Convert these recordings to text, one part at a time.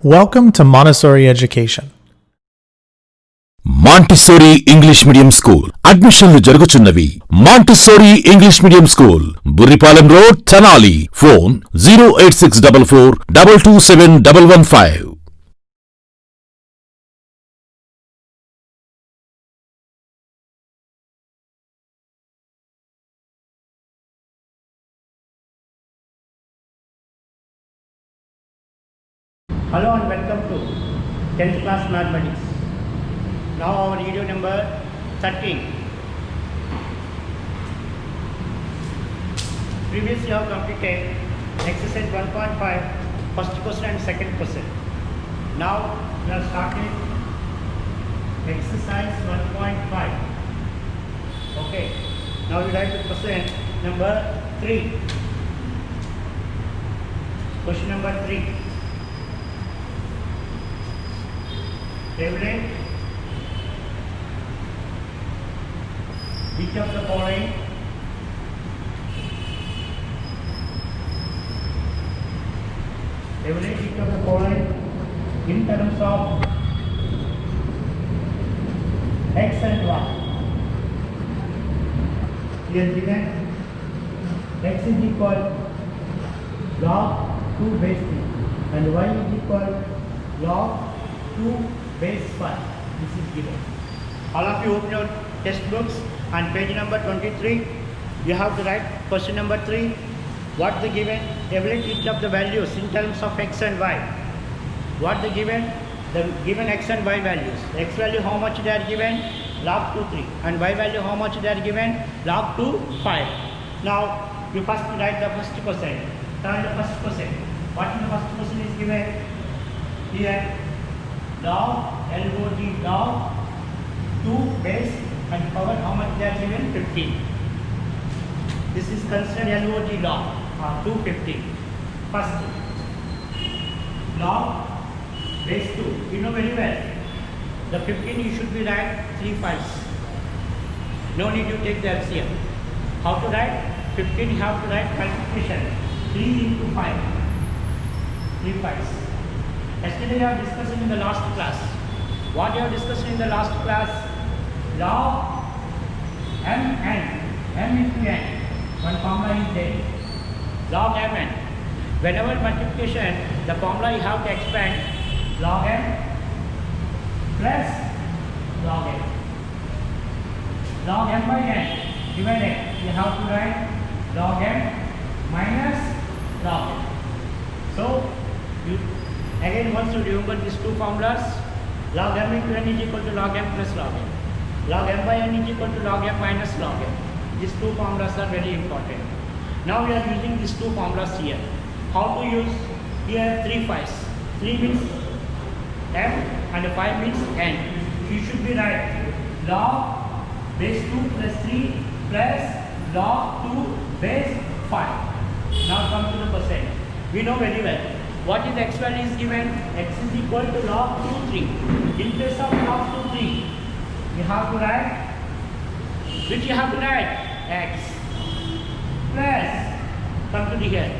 Welcome to Montessori Education. Montessori English medium school అడ్మిషన్లు జరుగుచున్నవి. Montessori English medium school, Burripalem road, Tenali. Phone 08644227115. Hello and welcome to 10th class mathematics. Now our video number 13. Previously you have completed exercise 1.5 first question and second question. Now we are starting exercise 1.5. Okay. Now we write the question number 3. Question number 3. Evaluate which of the following in terms of x and y. Here given x is equal log 2 base 3 and y is equal log 2 base 5. This is given. All of you open your textbooks and page number 23. You have to write question number 3. What the given? Evaluate each of the values in terms of x and y. What the given? The given x and y values. X value how much they are given? Log 2 3. And y value how much they are given? Log 2 5. Now you first write the first question. Turn the first question. What in the first question is given? Here log LOG log 2 base and power how much they are given? 15. This is considered LOG log 250. First log base 2. You know very well. The 15 you should be write 3 5s. No need to take the LCM. How to write? 15 you have to write multiplication. 3 into 5. 3 5s. Yesterday we have discussed in the last class. What you have discussed in the last class? Log m n. M into n. One formula is there. Log m n. Whenever multiplication, the formula you have to expand log m plus log n. Log m by n divided. You have to write log m minus log n. So you again, once you remember these two formulas, log m into n is equal to log m plus log n. Log m by n is equal to log m minus log n. These two formulas are very important. Now we are using these two formulas here. How to use? Here 3 5s. 3 means m and 5 means n. You should be right. Log base 2 plus 3 plus log 2 base 5. Now come to the percent. We know very well. What is x value is given? X is equal to log 2 3. In place of log 2 3, you have to write, which you have to write? X plus, come to the here,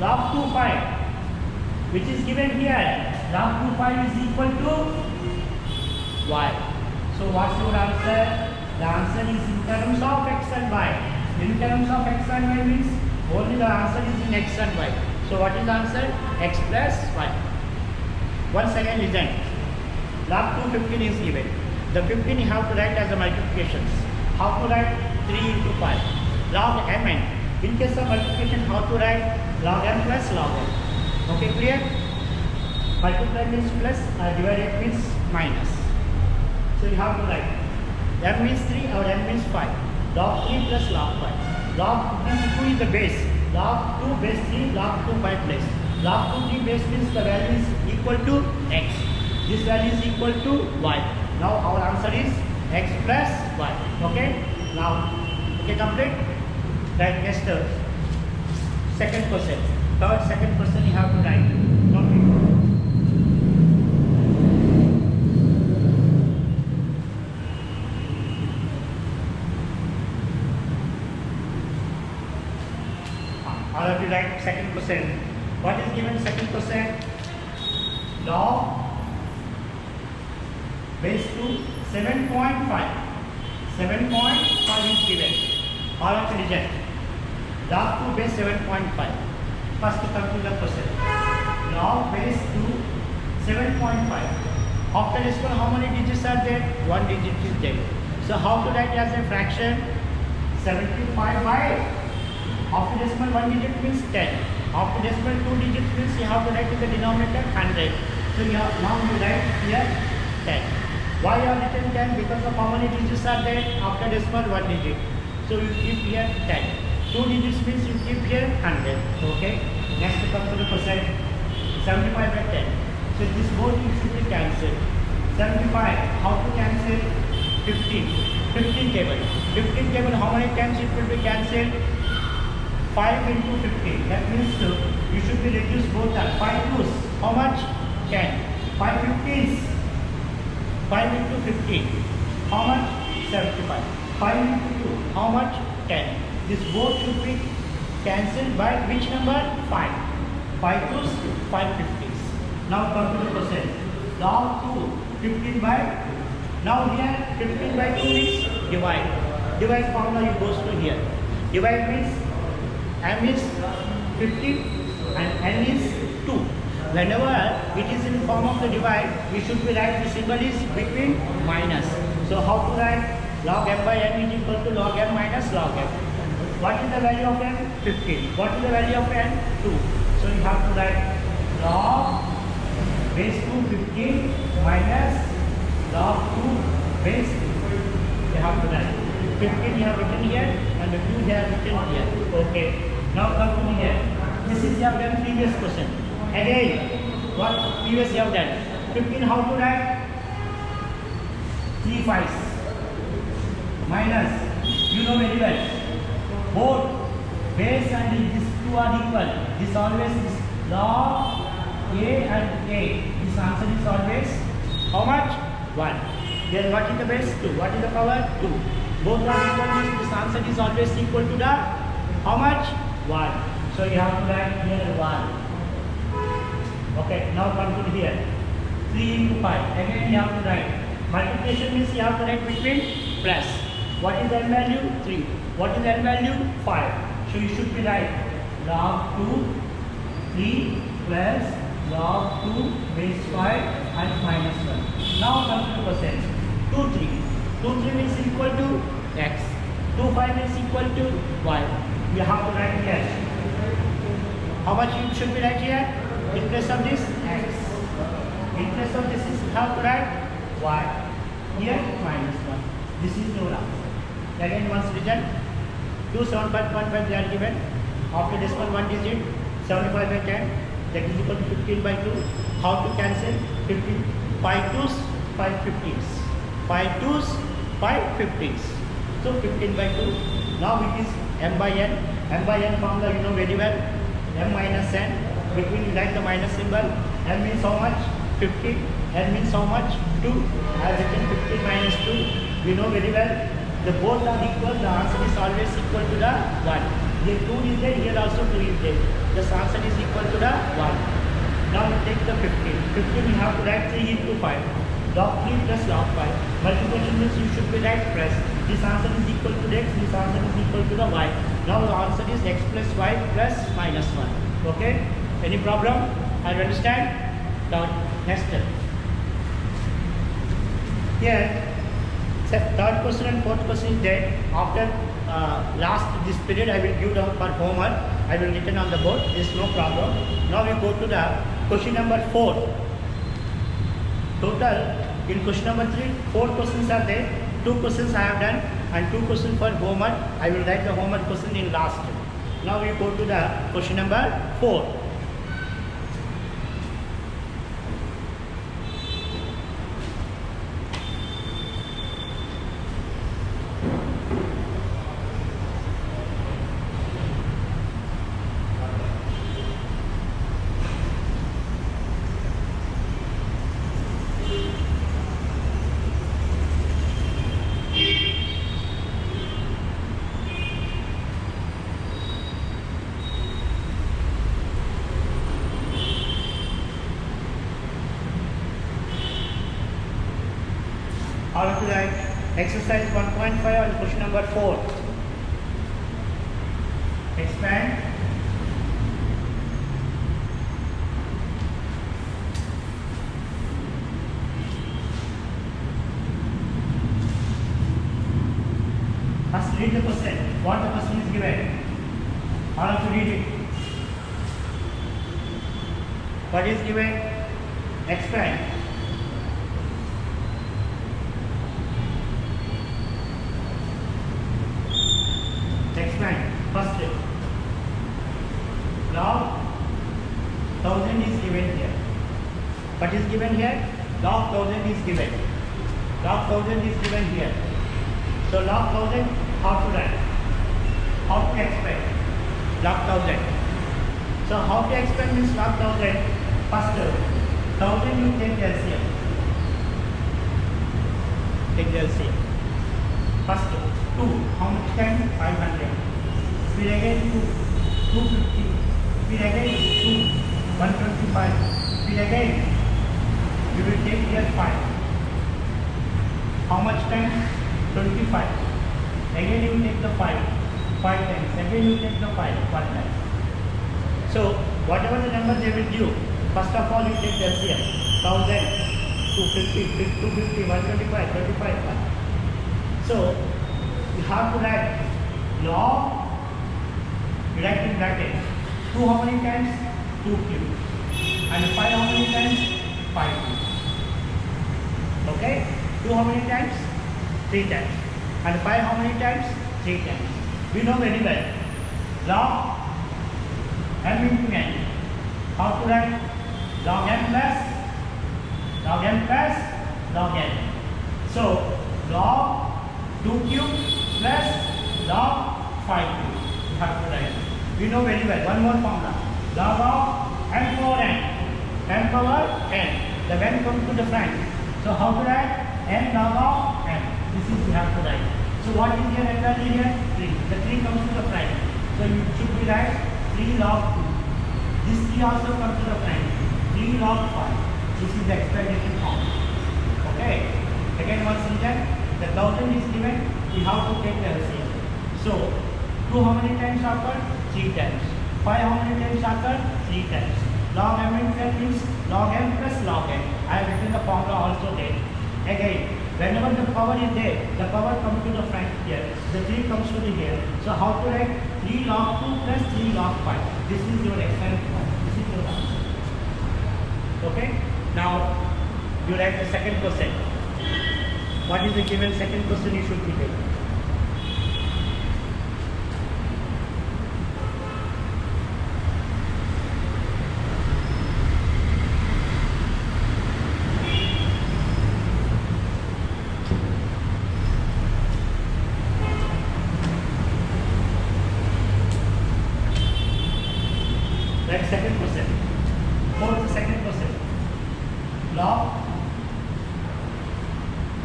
log 2 5, which is given here. Log 2 5 is equal to y. So what's your answer? The answer is in terms of x and y. In terms of x and y means only the answer is in x and y. So what is the answer? X plus y. Once again listen. Log 2 15 is given. The 15 you have to write as the multiplications. How to write? 3 into 5. Log mn. In case of multiplication, how to write? Log m plus log n. Okay, clear? Multiply means plus, divided means minus. So you have to write. M means 3 or m means 5. Log 3 plus log 5. Log 2 is the base. Log 2 base 3, log 2 5 place. Log 2 3 base means the value is equal to x. This value is equal to y. Now our answer is x plus y. Okay? Now, okay, complete? Right, next second question. Second question you have to write. Complete. All of you write second question. What is given second question? log base 2 7.5. 7.5 is given. All of reject. Log 2 base 7.5. First come to the question. Log base 2 7.5. After decimal, how many digits are there? One digit is there. So how to write as a fraction? 75 by, after decimal 1 digit means 10. After decimal 2 digits means you have to write in the denominator 100. So now you write here 10. Why you have written 10? Because of how many digits are there? After decimal 1 digit. So you keep here 10. 2 digits means you keep here 100. Okay. Next come to the percent. 75 by 10. So this both should be cancelled. 75. How to cancel? 15. 15 table. 15 table. How many times it will be cancelled? 5 into 15. That means you should be reduced both are 5 twos. How much? 10. 5 15s. 5 into 15. How much? 75. 5 into 2. How much? 10. This both should be cancelled by which number? 5. 5 twos, 5 50s. Now come to the percent. Log 2. 15 by. Now here 15 by 2 means divide. Divide formula you goes to here. Divide means m is 50 and n is 2. Whenever it is in form of the divide, we should be write the symbol is between minus. So how to write? Log m by n is equal to log m minus log m. What is the value of n? 15. What is the value of n? 2. So you have to write log base 2 15 minus log 2 base 2. You have to write 15 you have written here and the 2 you have written here. Okay. Now come to here. This is you have done previous question. Again, what previous you have done? 15 how to write? 3 5s minus, you know very well, both base and these two are equal. This always is log a and a. This answer is always how much? 1. Then what is the base? 2. What is the power? 2. Both are equal means this answer is always equal to the how much? 1. So you have to write here 1. Okay, now come to here. 3 into 5. Again you have to write. Multiplication means you have to write between plus. What is the n value? 3. What is the n value? 5. So you should be right. Log 2, 3 plus log 2 base 5 and minus 1. Now come to the percent. 2 3. 2 3 is equal to x. 2 5 is equal to y. You have to write here. How much you should be right here? In place of this, x. In place of this, you have to write y. Here, minus 1. This is no answer. Again, once written, 2 7.15 they are given. After decimal 1 digit, 75 by 10. That is equal to 15 by 2. How to cancel? 15. 5 twos, 5 50s. 5 twos, 5 50s. So 15 by 2. Now it is m by n. M by n formula you know very well. M minus n. Between you write the minus symbol. M means how much? 50. N means how much? 2. I have written 15 minus 2. We know very well. The both are equal. The answer is always equal to the 1. Here 2 is there. Here also 2 is there. The answer is equal to the 1. Now we take the 15. 15 you have to write 3 into 5. Log 3 plus log 5. Multiplication means you should be right plus. This answer is equal to x. This answer is equal to the y. Now the answer is x plus y plus minus 1. Okay? Any problem? I understand? Now next step. Here, third question and fourth question is there. After last this period, I will give the for homework. I will written on the board. There is no problem. Now we go to the question number 4. Total in question number 3, 4 questions are there. 2 questions I have done and 2 questions for homework. I will write the homework question in last. Now we go to the question number 4. How to write exercise 1.5 on question number 4. Expand first read the question. What the question is given. How to read it. What is given? Expand. Expand. First step. Log 1000 is given here. What is given here? Log 1000 is given. Log 1000 is given here. So log 1000, how to write? How to expand? Log 1000. So how to expand means log 1000. First, 1000 you take LCM. Take the LCM. First, 2. How much time? 500. फिर again 2. 250. फिर again 2. 125. फिर again you will take here 5. How much time? 25. Again you take the 5 times. Again you take the 5 1 time. So whatever the number they will give, first of all you take the LCM. 1000, 250, 250, 125, 25. So you have to write log, you write in bracket 2 how many times? 2 cube. And 5 how many times? 5 cube. Okay? 2 how many times? 3 times. And 5 how many times? 3 times. We know very well. Log m into n. How to write? Log m plus log n plus log n. So log 2 cube plus log 5 cube. You have to write. We know very well. One more formula. Log of n power n. n power n. The n comes to the front. So how to write? n log of n. This is you have to write. So what is here exactly here? 3. The 3 comes to the front. So you should be write 3 log 2. This 3 also comes to the front. 3 log 5. This is the explanation form. Okay. Again once again, the 1000 is given. We have to take the LCM. So 2 how many times occur? 3 times. 5 how many times occur? 3 times. Log m into n means log m plus log n. I have written the formula also there. Again, whenever the power is there, the power comes to the front here. The 3 comes to the here. So how to write? 3 log 2 plus 3 log 5. This is your experiment form. This is your answer. Okay? Now, you write the second question. What is the given second question you should be taking? Right, second question. Fourth second question. Log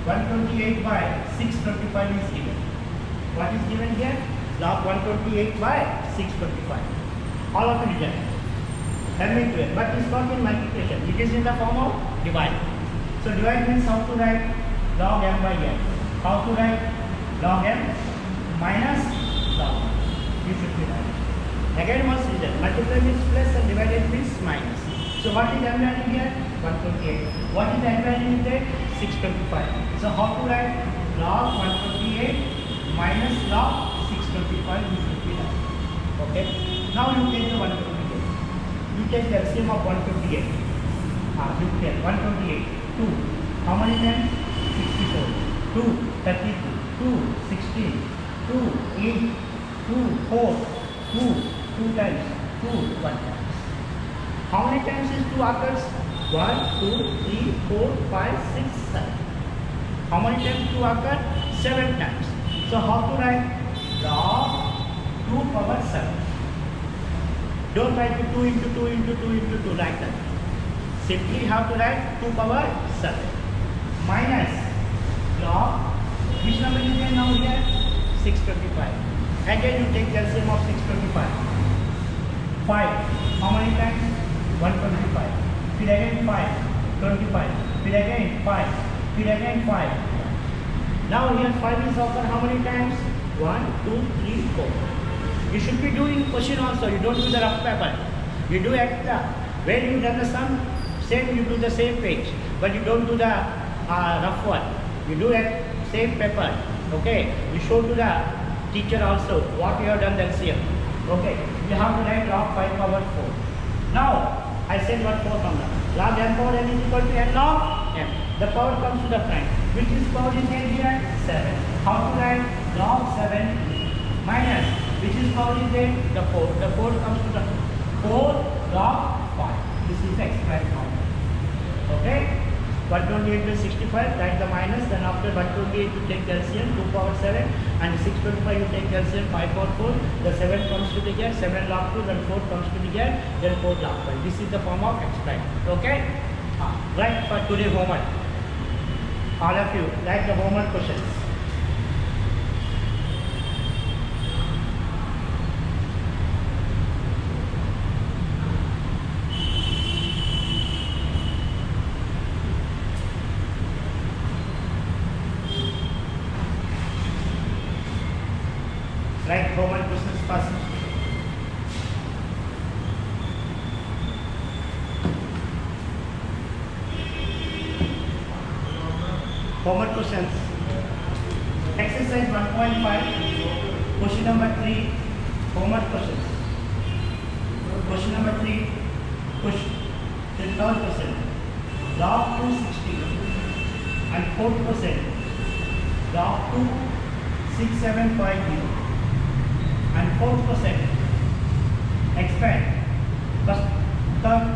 128 by 625 is given. What is given here? Log 128 by 625. All of it is there. M into n. But it's not in multiplication. It is in the form of divide. So divide means how to write log m by n. How to write log m minus log m. You should be right. Again once written. Multiply means plus and divided means minus. So what is m value here? 128. What is n value there? 625. So how to write log 128 minus log 625 is equal. Okay. Now you take the 128. You take the LCM of 128. You take 128. 2. How many times? 64. 2. 32. 2. 16. 2. 8. 2. 4. 2. 2 times. 2. 1 times. How many times is 2 occurs? 1, 2, 3, 4, 5, 6, 7. How many times 2 occur? 7 times. So how to write? Log 2 power 7. Don't write 2 into 2 into 2 into 2 like that. Simply have to write 2 power 7. Minus log, which number is there now here? 625. Again you take the LCM of 625. 5. How many times? 125. फिर again 5, 25. फिर again 5. फिर again 5. Now here 5 is occur how many times? 1, 2, 3, 4. You should be doing question also. You don't do the rough paper. You do at the where you done the sum, same you do the same page, but you don't do the rough one. You do at same paper. Okay. You show to the teacher also what you have done the LCM. Okay. You have to write log 5 power 4. Now I said what 4 formula. Log n power n is equal to n log m. The power comes to the front. Which is power is n here? 7. How to write log 7 minus which is power is n? The 4. The 4 comes to the 4 log 5. This is the express form. Okay. 128 by 65, write the minus, then after 128 you take the LCM 2 power 7 and 625 you take the LCM 5 power 4, the 7 comes to the here, 7 log 2, then 4 comes to the here, then 4 log 5. This is the form of express. Okay. Right for today homework. All of you write the homework questions. Write homework questions first. Homework questions. Exercise 1.5. Question number 3. Homework questions. Question number 3. Question. The third question. Log 260 and 4%. Log 26750. And 4% expand. First,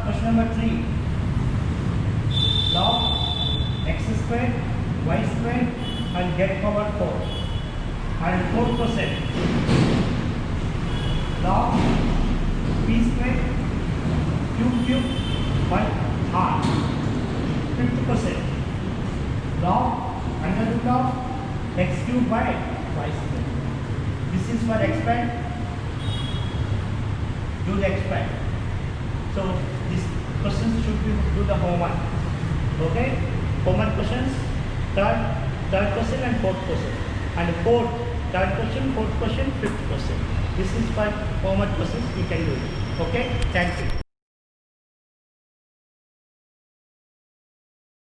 question number 3. Log x squared, y squared, and z power 4. And 4% log p squared, q cube by r. 50% log under root of x cube by y squared. This is for expand. Do the expand. So these questions should be do the homework. Okay? Homework questions. Third question and fourth question. And third question, fourth question, fifth question. This is for homework questions. We can do it. Okay? Thank you.